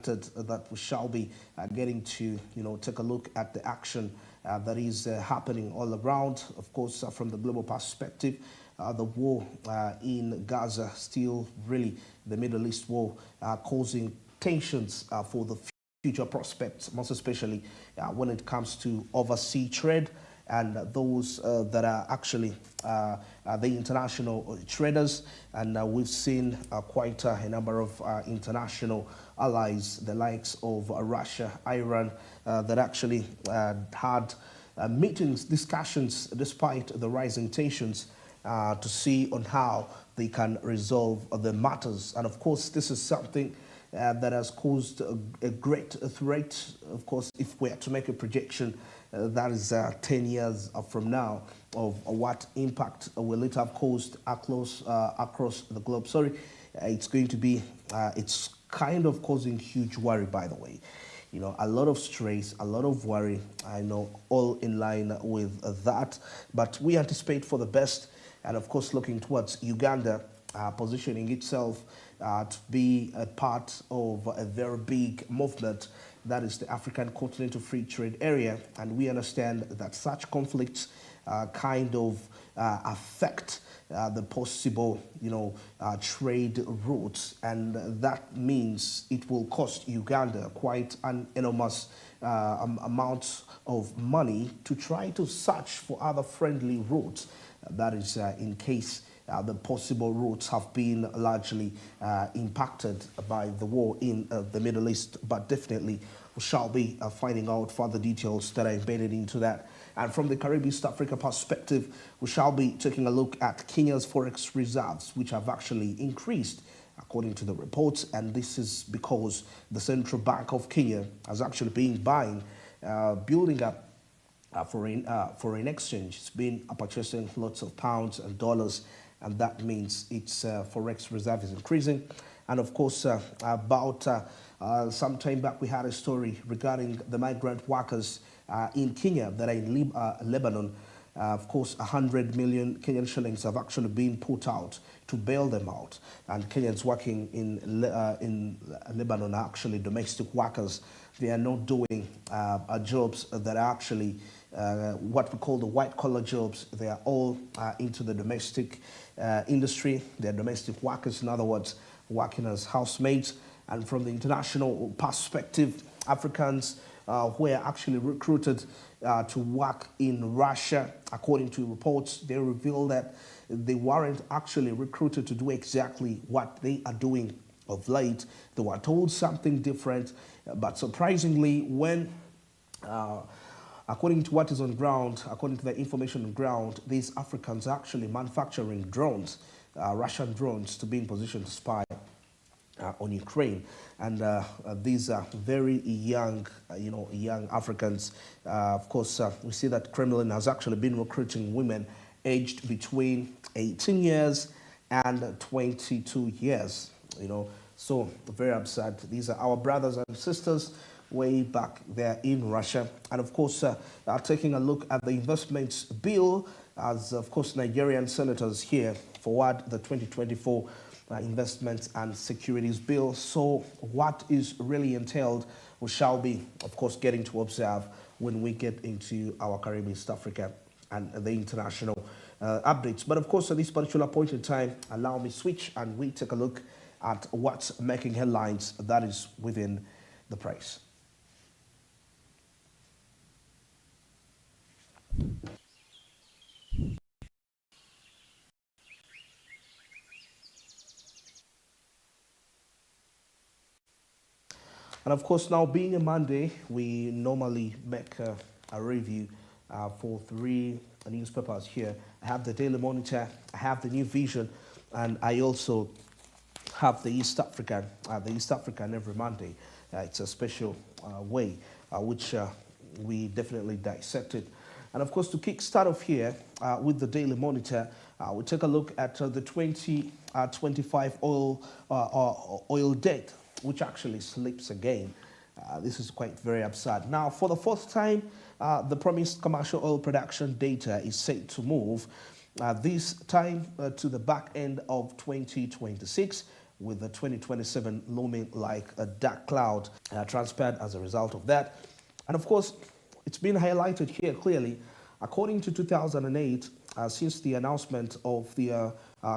that we shall be getting to, take a look at the action that is happening all around. Of course, from the global perspective, the war in Gaza, still really the Middle East war, causing tensions for the future prospects, most especially when it comes to overseas trade and those that are actually the international traders. And we've seen quite a number of international allies, the likes of Russia, Iran, that actually had meetings, discussions, despite the rising tensions, to see on how they can resolve the matters. And of course, this is something that has caused a great threat. Of course, if we are to make a projection, that is 10 years from now, of what impact will it have caused across the globe. Sorry, it's going to be, it's kind of causing huge worry, by the way. A lot of stress, a lot of worry, I know, all in line with that. But we anticipate for the best, and of course, looking towards Uganda, positioning itself to be a part of a very big movement, that is the African Continental Free Trade Area. And we understand that such conflicts kind of affect the possible, trade routes, and that means it will cost Uganda quite an enormous amount of money to try to search for other friendly routes. That is in case the possible routes have been largely impacted by the war in the Middle East. But definitely we shall be finding out further details that are embedded into that. And from the Caribbean East Africa perspective, we shall be taking a look at Kenya's forex reserves, which have actually increased according to the reports. And this is because the Central Bank of Kenya has actually been buying, building up foreign exchange. It's been purchasing lots of pounds and dollars, and that means its forex reserve is increasing. And of course, about some time back, we had a story regarding the migrant workers in Kenya that are in Lebanon. Of course, 100 million Kenyan shillings have actually been put out to bail them out. And Kenyans working in Lebanon are actually domestic workers. They are not doing jobs that are actually what we call the white-collar jobs. They are all into the domestic industry. They're domestic workers, in other words, working as housemates. And from the international perspective, Africans who are actually recruited to work in Russia, according to reports, they reveal that they weren't actually recruited to do exactly what they are doing of late. They were told something different, but surprisingly, when according to what is on ground, according to the information on ground, these Africans are actually manufacturing drones, Russian drones, to be in position to spy on Ukraine. And these are very young, young Africans. Of course, we see that Kremlin has actually been recruiting women aged between 18 years and 22 years, So very absurd. These are our brothers and sisters way back there in Russia. And of course, taking a look at the investments bill, as of course Nigerian senators here forward the 2024 investments and securities bill. So what is really entailed, we shall be, of course, getting to observe when we get into our Caribbean, East Africa, and the international updates. But of course, at this particular point in time, allow me switch and we take a look at what's making headlines, that is within the press. And of course, now being a Monday, we normally make a review for three newspapers here. I have the Daily Monitor, I have the New Vision, and I also have the East African every Monday. It's a special way which we definitely dissected. And of course, to kickstart off here with the Daily Monitor, we take a look at the 2025 oil debt, which actually slips again. This is quite very absurd. Now, for the fourth time, the promised commercial oil production data is set to move, this time to the back end of 2026, with the 2027 looming like a dark cloud transpired as a result of that. And of course, it's been highlighted here clearly. According to 2008, since the announcement of the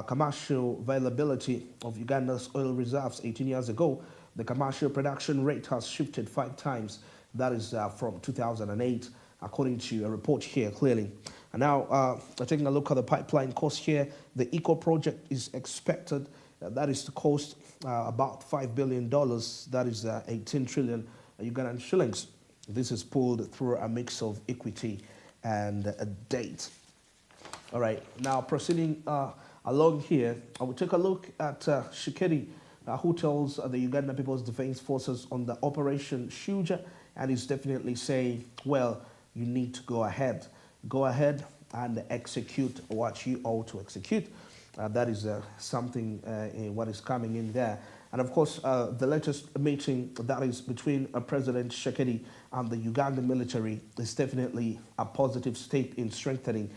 commercial availability of Uganda's oil reserves 18 years ago, the commercial production rate has shifted 5 times. That is from 2008, according to a report here clearly. And now, taking a look at the pipeline cost here, the ECO project is expected, that is to cost about $5 billion, that is 18 trillion Ugandan shillings. This is pulled through a mix of equity and a debt. All right, now proceeding along here, I will take a look at Tshisekedi, who tells the Uganda People's Defense Forces on the Operation Shuja, and is definitely saying, well, you need to go ahead and execute what you ought to execute. That is something what is coming in there. And of course, the latest meeting that is between President Tshisekedi and the Ugandan military is definitely a positive step in strengthening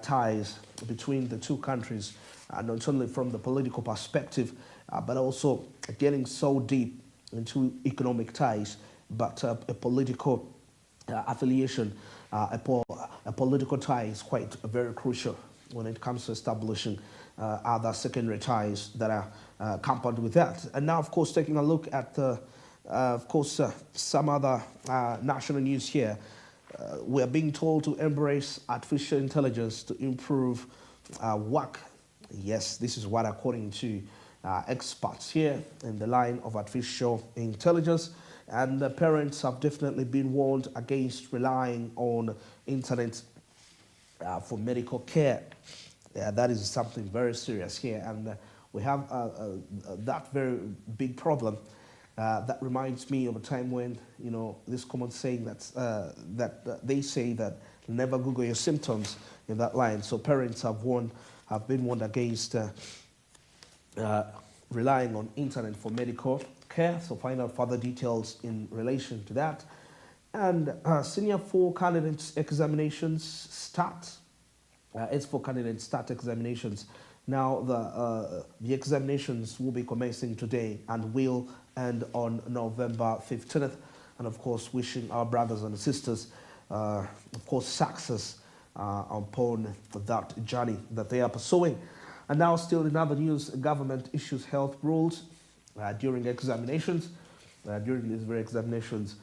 ties between the two countries, not only from the political perspective, but also getting so deep into economic ties, but a political affiliation, a political tie is quite very crucial when it comes to establishing other secondary ties that are accompanied with that. And now, of course, taking a look at, some other national news here. We are being told to embrace artificial intelligence to improve work. Yes, this is what according to experts here in the line of artificial intelligence. And the parents have definitely been warned against relying on internet for medical care. That is something very serious here. And we have that very big problem. That reminds me of a time when, this common saying that they say that never Google your symptoms in that line. So parents have been warned against relying on internet for medical care. So find out further details in relation to that. And senior 4 candidates examinations start. S4 candidates start examinations. Now the examinations will be commencing today and will end on November 15th. And of course, wishing our brothers and sisters, of course, success upon that journey that they are pursuing. And now, still in other news, government issues health rules during examinations. During these very examinations,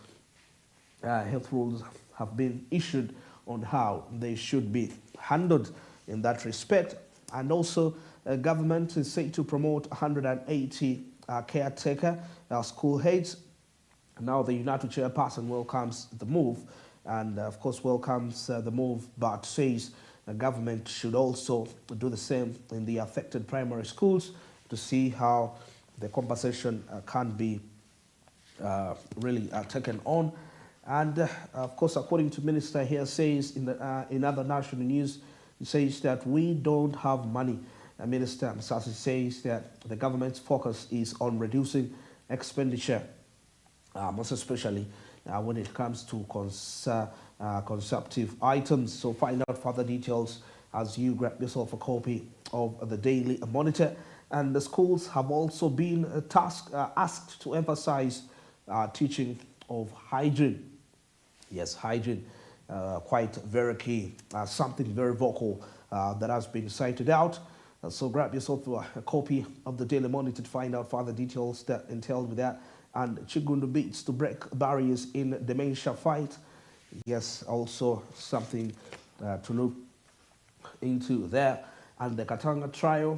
health rules have been issued on how they should be handled in that respect. And also, government is set to promote 180 caretaker school heads. Now, the United chairperson welcomes the move, and of course welcomes the move, but says the government should also do the same in the affected primary schools to see how the compensation can be really taken on. And of course, according to Minister here, says in other national news, he says that we don't have money. Minister Msasi says that the government's focus is on reducing expenditure, most especially when it comes to consumptive items. So find out further details as you grab yourself a copy of the Daily Monitor. And the schools have also been asked to emphasize teaching of hygiene. Yes, hygiene, quite very key, something very vocal that has been cited out. So grab yourself a copy of the Daily Monitor to find out further details that entailed with that. And Chigundu beats to break barriers in dementia fight. Yes, also something to look into there. And the Katanga trial,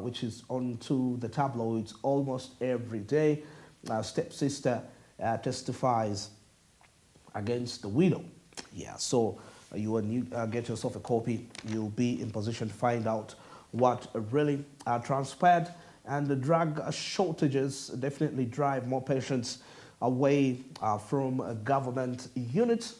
which is onto the tabloids almost every day. Stepsister testifies against the widow. Yeah, so when you get yourself a copy, you'll be in position to find out what really transpired. And the drug shortages definitely drive more patients away from government units.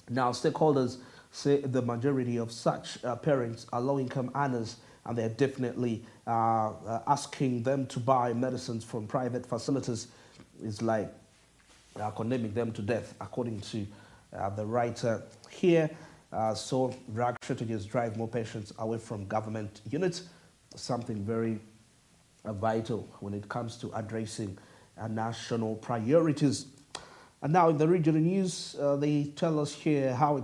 Now, stakeholders say the majority of such parents are low-income earners, and they're definitely asking them to buy medicines from private facilities. It's like condemning them to death, according to the writer here. So drug shortages drive more patients away from government units, something very vital when it comes to addressing national priorities. And now in the regional news, they tell us here how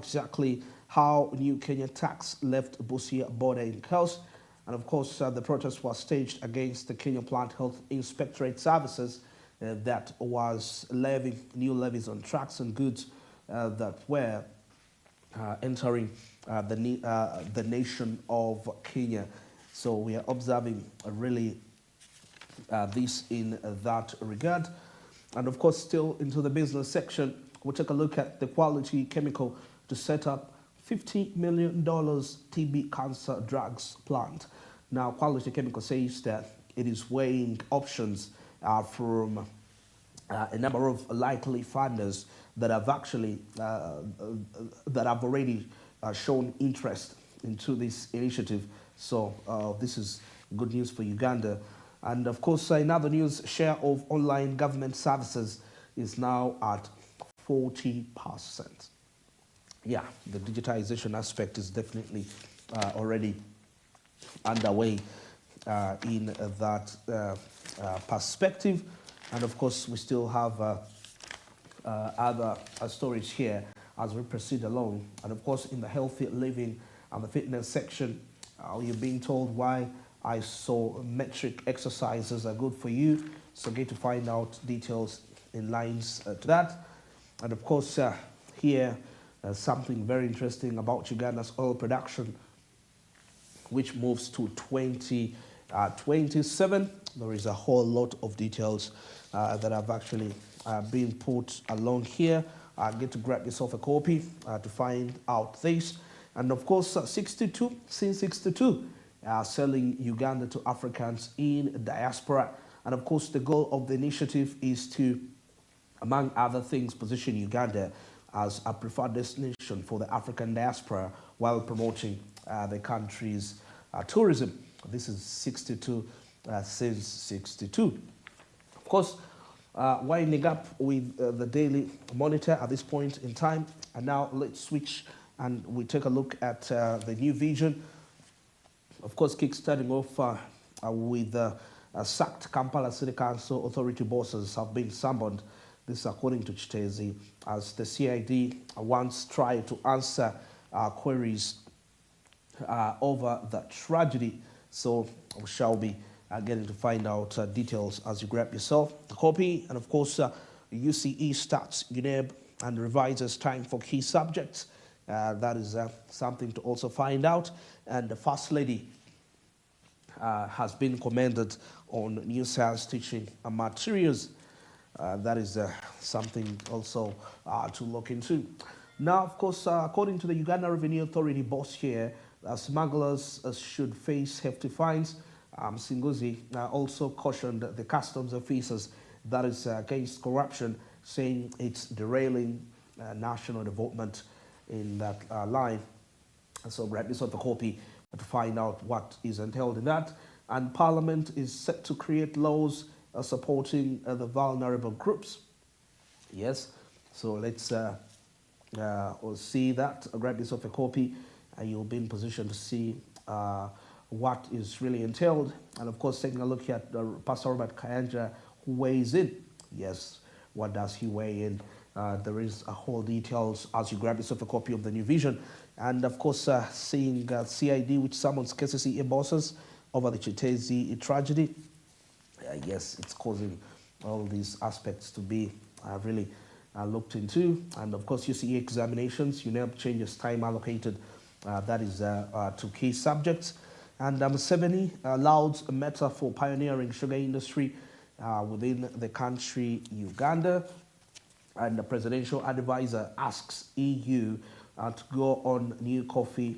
new Kenya tax left Busia border in chaos. And of course, the protest was staged against the Kenya Plant Health Inspectorate Services that was levying new levies on trucks and goods that were entering the nation of Kenya. So we are observing really this in that regard. And of course, still into the business section, we'll take a look at the Quality Chemical to set up $50 million TB cancer drugs plant. Now, Quality Chemical says that it is weighing options from a number of likely funders that have actually already shown interest into this initiative. So this is good news for Uganda. And of course, in other news, share of online government services is now at 40%. Yeah, the digitization aspect is definitely already underway in that perspective. And of course, we still have other stories here as we proceed along. And of course, in the healthy living and the fitness section, you're being told why isometric exercises are good for you. So get to find out details in lines to that. And of course, here, something very interesting about Uganda's oil production, which moves to 2027. There is a whole lot of details that have actually been put along here. Get to grab yourself a copy to find out this. And of course, since 62, selling Uganda to Africans in diaspora. And of course, the goal of the initiative is to, among other things, position Uganda as a preferred destination for the African diaspora while promoting the country's tourism. This is 62 since 62. Of course, winding up with the Daily Monitor at this point in time. And now let's switch and we take a look at the New Vision. Of course, kick-starting off with sacked Kampala City Council authority bosses have been summoned. This is according to Chitezi, as the CID once tried to answer queries over the tragedy. So we shall be getting to find out details as you grab yourself a copy. And of course, UCE starts UNEB and revises time for key subjects. That is something to also find out. And the First Lady has been commended on new science teaching materials. That is something also to look into. Now, of course, according to the Uganda Revenue Authority boss here, smugglers should face hefty fines. Singuzi also cautioned the customs officers that is against corruption, saying it's derailing national development in that line. So grab this of a copy to find out what is entailed in that. And Parliament is set to create laws supporting the vulnerable groups. Yes, so let's see that. Grab this of a copy and you'll be in position to see what is really entailed. And of course, taking a look at Pastor Robert Kayanja, who weighs in. Yes, what does he weigh in? There is a whole details as you grab yourself a copy of the New Vision. And of course, seeing CID, which summons KCCA bosses over the Chitezi tragedy. Yes, it's causing all these aspects to be really looked into. And of course, UCE examinations, UNEB changes time allocated, that is to key subjects. And Museveni allows a meta for pioneering sugar industry within the country, Uganda. And the presidential advisor asks EU to go on new coffee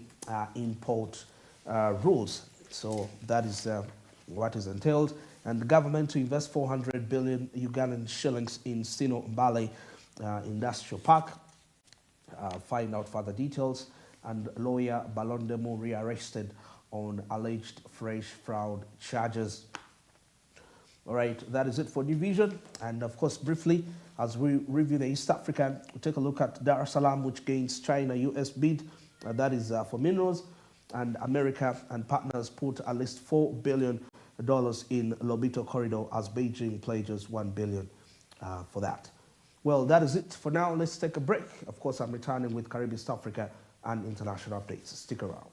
import rules. So that is what is entailed. And the government to invest 400 billion Ugandan shillings in Sino Mbale Industrial Park. Find out further details. And lawyer Balondemo rearrested on alleged fresh fraud charges. All right, that is it for New Vision. And of course, briefly, as we review the East African, we'll take a look at Dar es Salaam, which gains China-US bid. That is for minerals. And America and partners put at least $4 billion in Lobito Corridor as Beijing pledges 1 billion for that. Well, that is it for now. Let's take a break. Of course, I'm returning with Caribbean, South Africa, and international updates. Stick around.